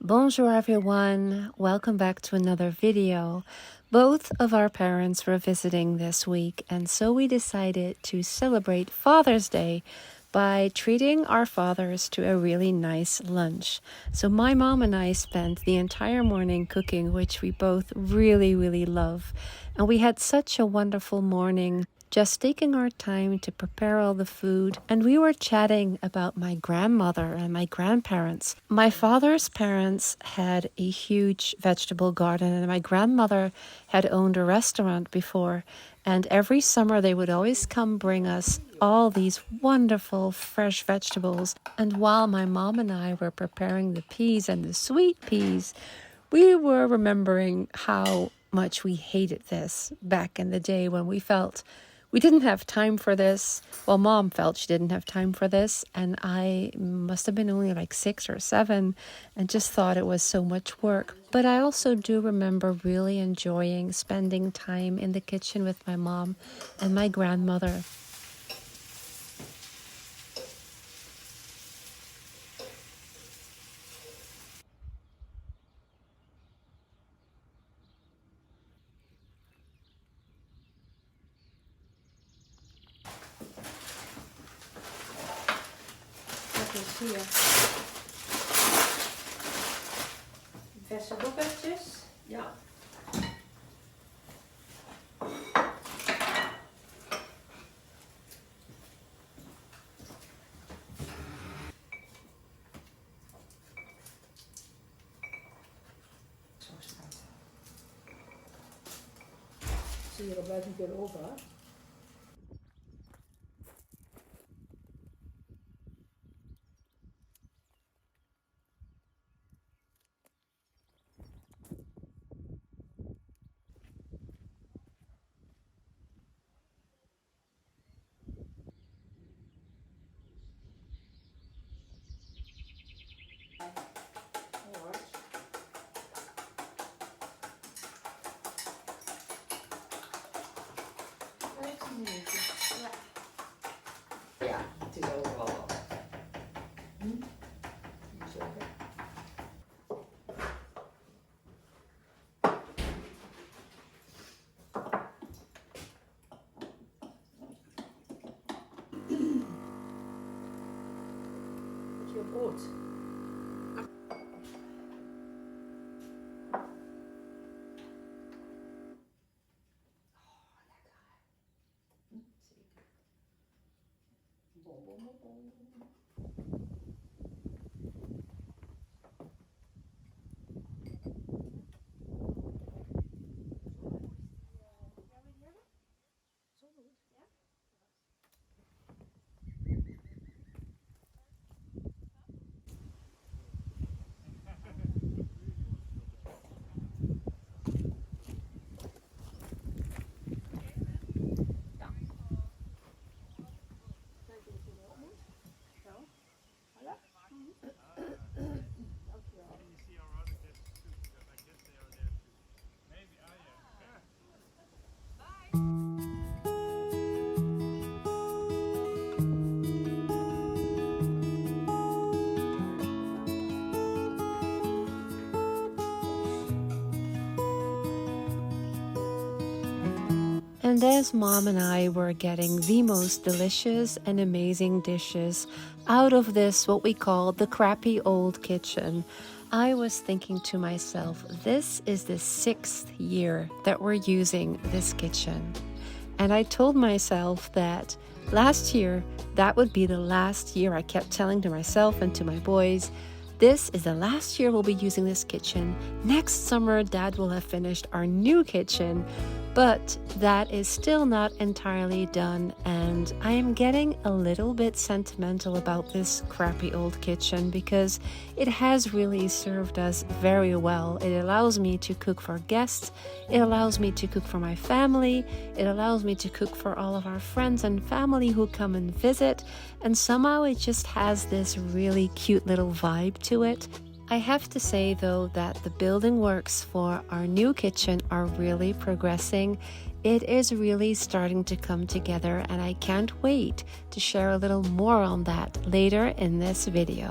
Bonjour everyone, welcome back to another video. Both of our parents were visiting this week, and so we decided to celebrate Father's Day by treating our fathers to a really nice lunch. So my mom and I spent the entire morning cooking, which we both really love. And we had such a wonderful morning, just taking our time to prepare all the food. And we were chatting about my grandmother and my grandparents. My father's parents had a huge vegetable garden, and my grandmother had owned a restaurant before. And every summer they would always come bring us all these wonderful fresh vegetables. And while my mom and I were preparing the peas and the sweet peas, we were remembering how much we hated this back in the day when we felt we didn't have time for this. Well, Mom felt she didn't have time for this, and I must have been only like 6 or 7 and just thought it was so much work. But I also do remember really enjoying spending time in the kitchen with my mom and my grandmother. Hier. Verse lokkertjes. Ja. Zo staat. Zie je, er blijft niet veel over. Ja, het is overal wat. Beetje brood. And as Mom and I were getting the most delicious and amazing dishes out of this, what we call the crappy old kitchen, I was thinking to myself, this is the 6th year that we're using this kitchen. And I told myself that last year, that would be the last year. I kept telling to myself and to my boys, this is the last year we'll be using this kitchen. Next summer, Dad will have finished our new kitchen. But that is still not entirely done, and I am getting a little bit sentimental about this crappy old kitchen because it has really served us very well. It allows me to cook for guests, it allows me to cook for my family, it allows me to cook for all of our friends and family who come and visit, and somehow it just has this really cute little vibe to it. I have to say though that the building works for our new kitchen are really progressing. It is really starting to come together, and I can't wait to share a little more on that later in this video.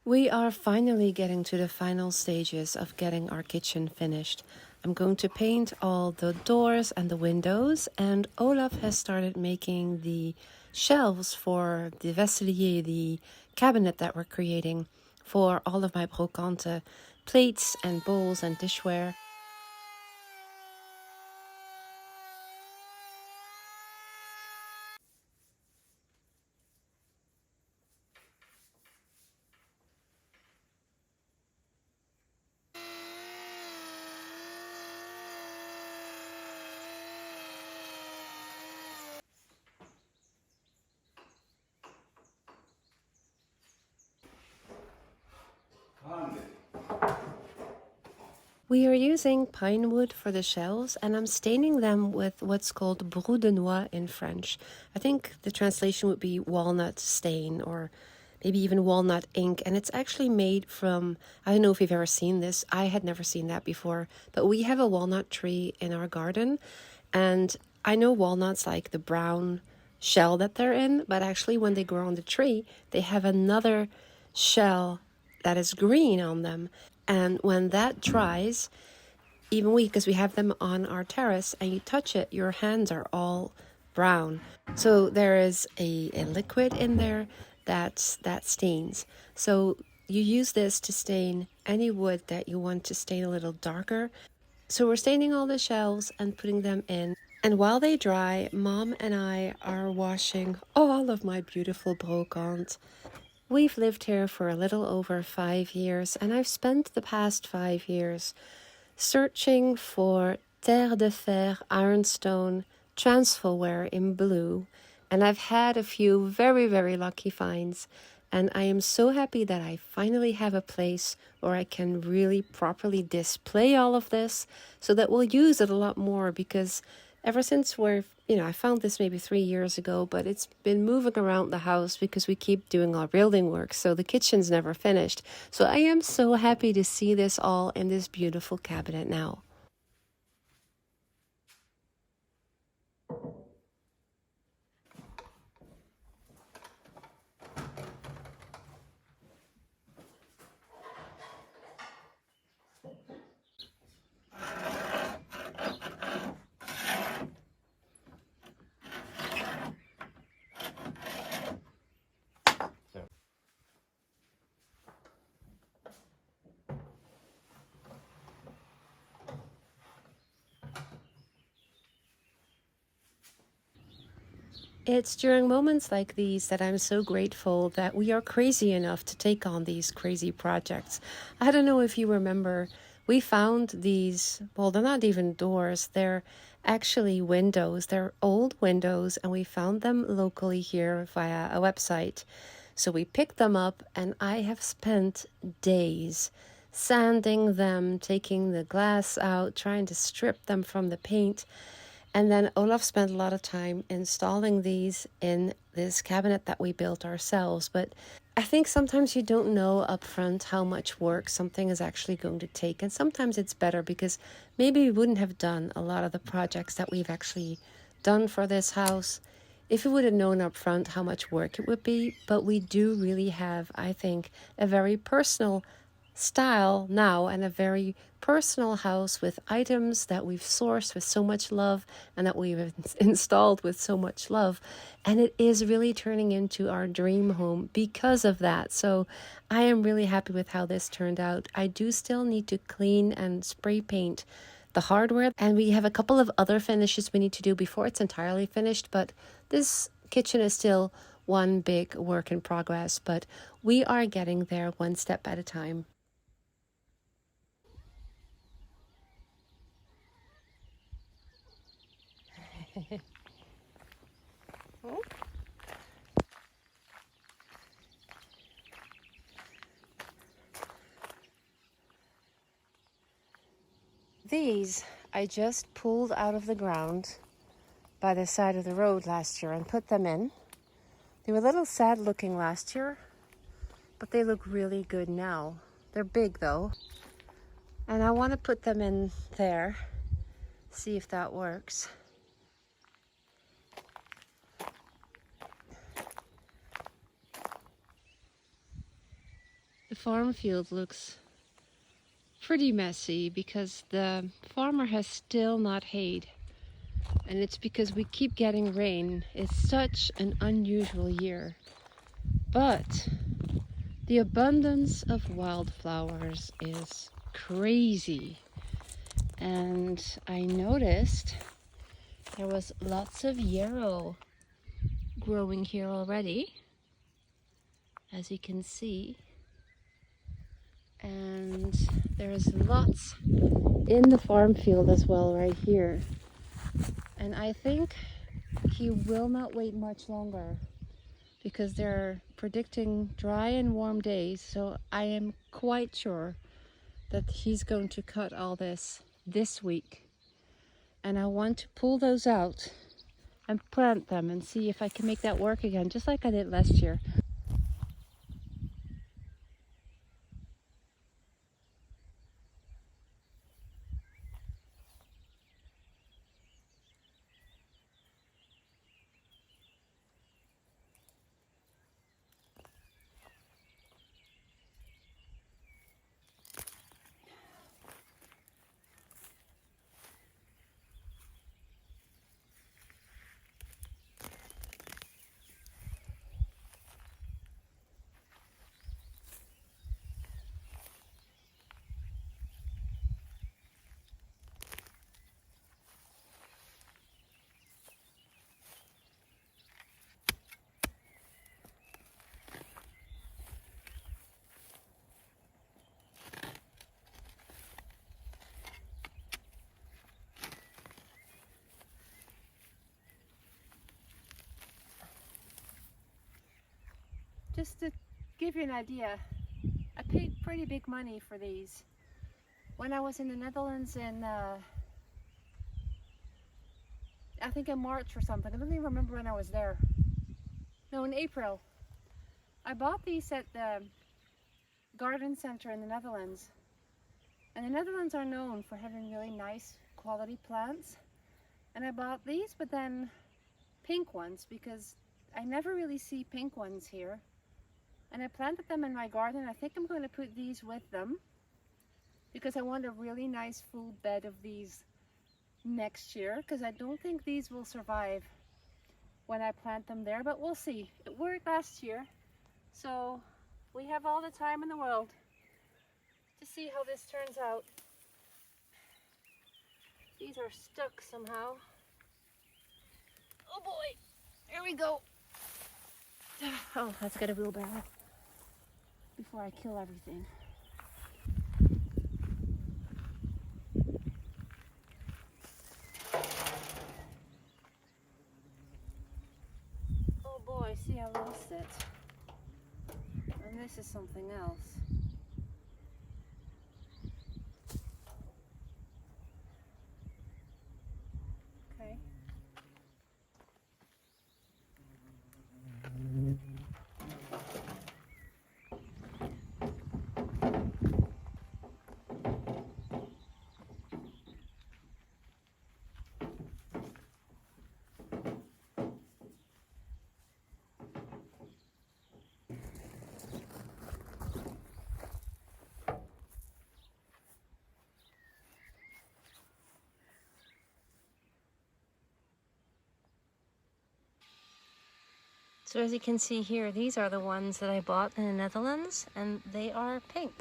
We are finally getting to the final stages of getting our kitchen finished. I'm going to paint all the doors and the windows, and Olav has started making the shelves for the vaisselier, the cabinet that we're creating for all of my brocante plates and bowls and dishware. We are using pine wood for the shelves, and I'm staining them with what's called brou de noix in French. I think the translation would be walnut stain, or maybe even walnut ink, and it's actually made from, I don't know if you've ever seen this, I had never seen that before, but we have a walnut tree in our garden, and I know walnuts like the brown shell that they're in, but actually when they grow on the tree, they have another shell that is green on them. And when that dries, even because we have them on our terrace, and you touch it, your hands are all brown. So there is a liquid in there that stains. So you use this to stain any wood that you want to stain a little darker. So we're staining all the shelves and putting them in. And while they dry, Mom and I are washing all of my beautiful brocante. We've lived here for a little over 5 years, and I've spent the past 5 years searching for terre de fer, ironstone, transferware in blue, and I've had a few very, very lucky finds, and I am so happy that I finally have a place where I can really properly display all of this so that we'll use it a lot more, because ever since I found this maybe 3 years ago, but it's been moving around the house because we keep doing our building work, so the kitchen's never finished. So I am so happy to see this all in this beautiful cabinet now. It's during moments like these that I'm so grateful that we are crazy enough to take on these crazy projects. I don't know if you remember, we found these, well, they're not even doors, they're actually windows. They're old windows, and we found them locally here via a website. So we picked them up, and I have spent days sanding them, taking the glass out, trying to strip them from the paint. And then Olav spent a lot of time installing these in this cabinet that we built ourselves. But I think sometimes you don't know upfront how much work something is actually going to take. And sometimes it's better because maybe we wouldn't have done a lot of the projects that we've actually done for this house if we would have known upfront how much work it would be. But we do really have, I think, a very personal style now, and a very personal house with items that we've sourced with so much love and that we've installed with so much love, and it is really turning into our dream home because of that. So I am really happy with how this turned out. I do still need to clean and spray paint the hardware, and we have a couple of other finishes we need to do before it's entirely finished, but this kitchen is still one big work in progress, but we are getting there one step at a time. These I just pulled out of the ground by the side of the road last year and put them in. They were a little sad looking last year, but they look really good now. They're big though. And I want to put them in there, see if that works. The farm field looks pretty messy because the farmer has still not hayed. And it's because we keep getting rain. It's such an unusual year. But the abundance of wildflowers is crazy. And I noticed there was lots of yarrow growing here already, as you can see. And there's lots in the farm field as well right here. And I think he will not wait much longer because they're predicting dry and warm days. So I am quite sure that he's going to cut all this week. And I want to pull those out and plant them and see if I can make that work again, just like I did last year. Just to give you an idea, I paid pretty big money for these. When I was in the Netherlands in, I think in March or something, I don't even remember when I was there. No, in April. I bought these at the garden center in the Netherlands. And the Netherlands are known for having really nice quality plants. And I bought these, but then pink ones, because I never really see pink ones here. And I planted them in my garden. I think I'm going to put these with them because I want a really nice full bed of these next year, because I don't think these will survive when I plant them there, but we'll see. It worked last year, so we have all the time in the world to see how this turns out. These are stuck somehow. Oh boy! Here we go. Oh, let's get a wheelbarrow before I kill everything. Oh boy, see, I lost it. And this is something else. Okay. So as you can see here, these are the ones that I bought in the Netherlands, and they are pink.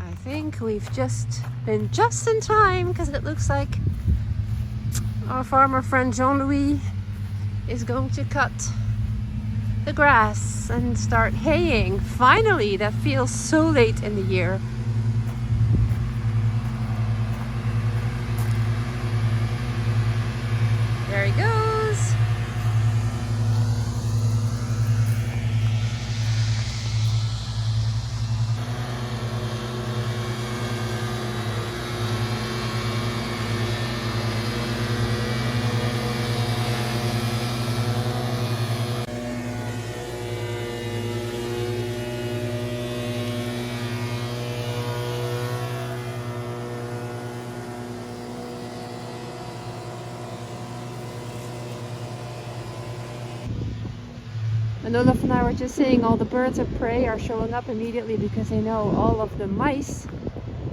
I think we've just been just in time, because it looks like our farmer friend Jean-Louis is going to cut the grass and start haying. Finally, that feels so late in the year. There he goes. And Olav and I were just saying all the birds of prey are showing up immediately because they know all of the mice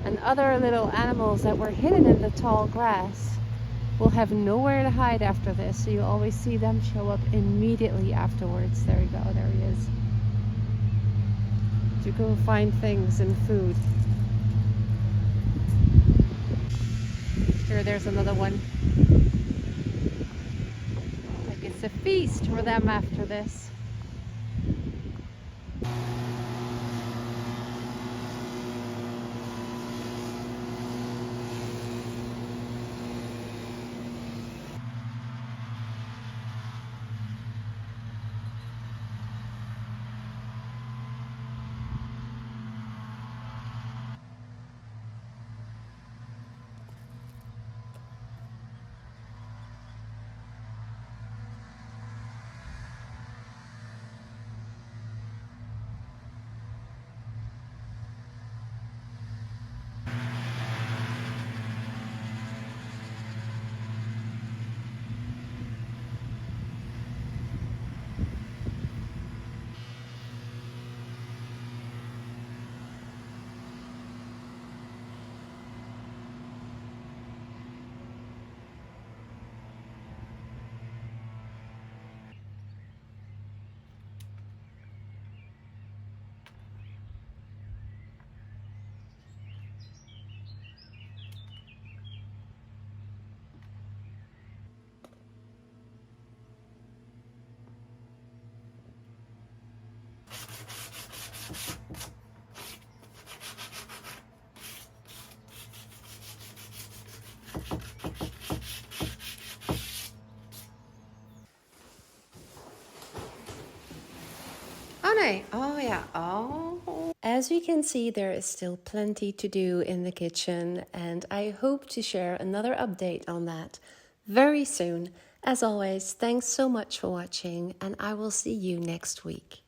and other little animals that were hidden in the tall grass will have nowhere to hide after this. So you always see them show up immediately afterwards. There you go, there he is. To go find things and food. Here, there's another one. Like it's a feast for them after this. nee. Oh ja. Oh. As you can see, there is still plenty to do in the kitchen, and I hope to share another update on that very soon. As always, thanks so much for watching, and I will see you next week.